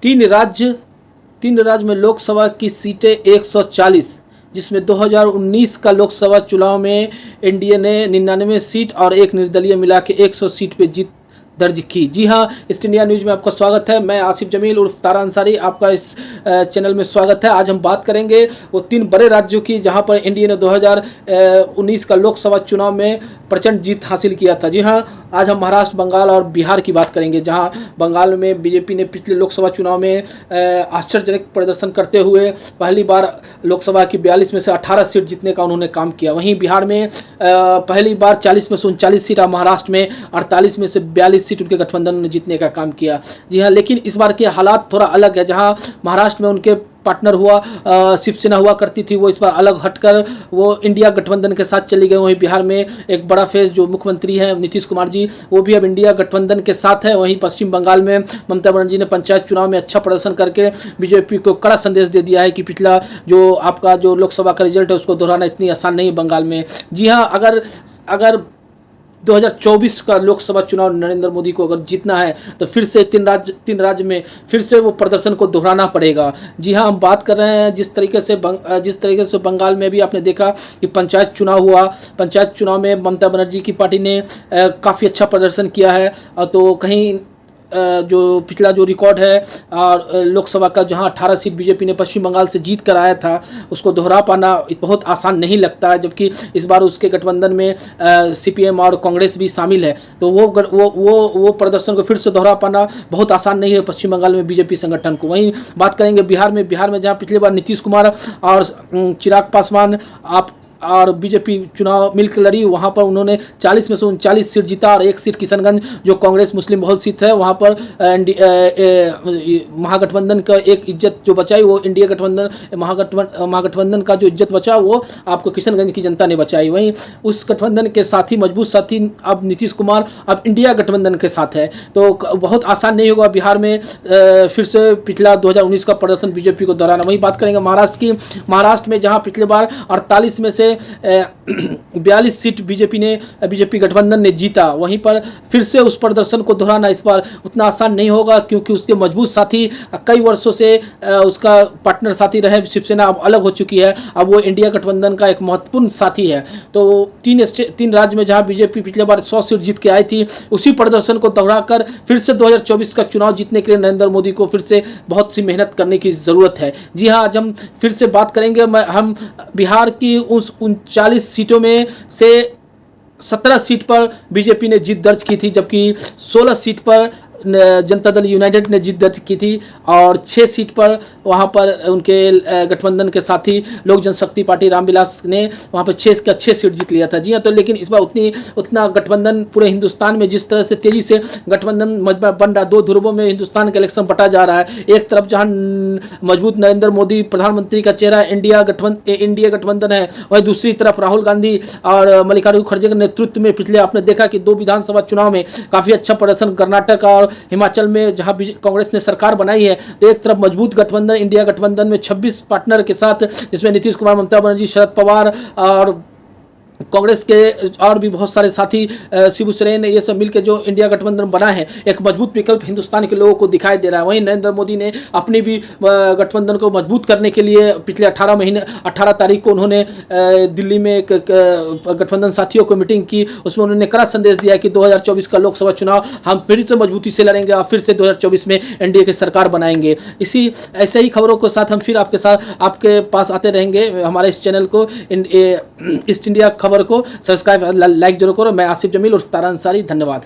तीन राज्य में लोकसभा की सीटें 140, जिसमें 2019 का लोकसभा चुनाव में एनडीए ने 99 सीट और एक निर्दलीय मिला के 100 सीट पे जीत दर्ज की। जी हाँ, ईस्ट इंडिया न्यूज़ में आपका स्वागत है। मैं आसिफ जमील उर्फ तारा अंसारी आपका इस चैनल में स्वागत है। आज हम बात करेंगे वो 3 बड़े राज्यों की जहां पर एनडीए ने 2019 का लोकसभा चुनाव में प्रचंड जीत हासिल किया था। जी हाँ, आज हम महाराष्ट्र, बंगाल और बिहार की बात करेंगे, जहां बंगाल में बीजेपी ने पिछले लोकसभा चुनाव में आश्चर्यजनक प्रदर्शन करते हुए पहली बार लोकसभा की 42 में से 18 सीट जीतने का उन्होंने काम किया। वहीं बिहार में पहली बार 40 में से 39 सीट और महाराष्ट्र में 48 में से 42 सीट उनके गठबंधन ने जीतने का काम किया। जी हाँ, लेकिन इस बार के हालात थोड़ा अलग है। जहां महाराष्ट्र में उनके पार्टनर हुआ शिवसेना हुआ करती थी, वो इस बार अलग हटकर वो इंडिया गठबंधन के साथ चली गई। वहीं बिहार में एक बड़ा फेस जो मुख्यमंत्री हैं नीतीश कुमार जी, वो भी अब इंडिया गठबंधन के साथ है। वहीं पश्चिम बंगाल में ममता बनर्जी ने पंचायत चुनाव में अच्छा प्रदर्शन करके बीजेपी को कड़ा संदेश दे दिया है कि पिछला जो आपका जो लोकसभा का रिजल्ट है उसको दोहराना इतनी आसान नहीं है बंगाल में। जी हाँ, अगर 2024 का लोकसभा चुनाव नरेंद्र मोदी को अगर जीतना है तो फिर से तीन राज्य में फिर से वो प्रदर्शन को दोहराना पड़ेगा। जी हाँ, हम बात कर रहे हैं जिस तरीके से बंगाल में भी आपने देखा कि पंचायत चुनाव हुआ। पंचायत चुनाव में ममता बनर्जी की पार्टी ने काफ़ी अच्छा प्रदर्शन किया है। तो कहीं जो पिछला जो रिकॉर्ड है और लोकसभा का जहां 18 सीट बीजेपी ने पश्चिम बंगाल से जीत कर आया था उसको दोहरा पाना बहुत आसान नहीं लगता है, जबकि इस बार उसके गठबंधन में सीपीएम और कांग्रेस भी शामिल है। तो वो प्रदर्शन को फिर से दोहरा पाना बहुत आसान नहीं है पश्चिम बंगाल में बीजेपी संगठन को। वहीं बात करेंगे बिहार में जहाँ पिछली बार नीतीश कुमार और चिराग पासवान और बीजेपी चुनाव मिलकर लड़ी, वहाँ पर उन्होंने 40 में से 39 सीट जीता और एक सीट किशनगंज जो कांग्रेस मुस्लिम बहुल सीट है वहाँ पर महागठबंधन का एक इज्जत जो बचाई वो इंडिया गठबंधन महागठबंधन का जो इज्जत बचा वो आपको किशनगंज की जनता ने बचाई। वहीं उस गठबंधन के साथी मजबूत साथी अब नीतीश कुमार अब इंडिया गठबंधन के साथ है, तो बहुत आसान नहीं होगा बिहार में फिर से पिछला 2019 का प्रदर्शन बीजेपी को दोहराना। वहीं बात करेंगे महाराष्ट्र में जहाँ पिछले बार 48 में से 42 सीट बीजेपी गठबंधन ने जीता। वहीं पर फिर से उस प्रदर्शन को दोहराना इस बार उतना आसान नहीं होगा, क्योंकि उसके मजबूत साथी कई वर्षों से उसका पार्टनर साथी रहे शिवसेना अब अलग हो चुकी है, अब वो इंडिया गठबंधन का एक महत्वपूर्ण साथी है। तो तीन राज्य में जहां बीजेपी पिछले बार 100 सीट जीत के आई थी, उसी प्रदर्शन को दोहराकर फिर से 2024 का चुनाव जीतने के लिए नरेंद्र मोदी को फिर से बहुत सी मेहनत करने की जरूरत है। जी हाँ, आज हम फिर से बात करेंगे हम बिहार की उस 39 सीटों में से 17 सीट पर बीजेपी ने जीत दर्ज की थी, जबकि 16 सीट पर जनता दल यूनाइटेड ने जीत दर्ज की थी और 6 सीट पर वहां पर उनके गठबंधन के साथी लोक जनशक्ति पार्टी रामविलास ने वहां पर 6 सीट जीत लिया था। जी हाँ, तो लेकिन इस बार उतना गठबंधन पूरे हिंदुस्तान में जिस तरह से तेजी से गठबंधन बन रहा, 2 ध्रुवों में हिंदुस्तान का इलेक्शन बटा जा रहा है। एक तरफ जहां मजबूत नरेंद्र मोदी प्रधानमंत्री का चेहरा इंडिया गठबंधन है, वहीं दूसरी तरफ राहुल गांधी और मल्लिकार्जुन खड़गे के नेतृत्व में पिछले आपने देखा कि 2 विधानसभा चुनाव में काफी अच्छा प्रदर्शन कर्नाटक और हिमाचल में जहां कांग्रेस ने सरकार बनाई है, तो एक तरफ मजबूत गठबंधन इंडिया गठबंधन में 26 पार्टनर के साथ, जिसमें नीतीश कुमार, ममता बनर्जी, शरद पवार और कांग्रेस के और भी बहुत सारे साथी शिबू सोरेन ये सब मिलकर जो इंडिया गठबंधन बना है, एक मजबूत विकल्प हिंदुस्तान के लोगों को दिखाई दे रहा है। वहीं नरेंद्र मोदी ने अपनी भी गठबंधन को मजबूत करने के लिए पिछले 18 तारीख को उन्होंने दिल्ली में एक गठबंधन साथियों को मीटिंग की। उसमें उन्होंने कड़ा संदेश दिया कि 2024 का लोकसभा चुनाव हम फिर से मजबूती से लड़ेंगे और फिर से 2024 में एनडीए की सरकार बनाएंगे। ऐसे ही खबरों के साथ हम फिर आपके पास आते रहेंगे। हमारे इस चैनल को ईस्ट इंडिया खबर को सब्सक्राइब लाइक जरूर करो। मैं आसिफ जमील और तारा अंसारी, धन्यवाद।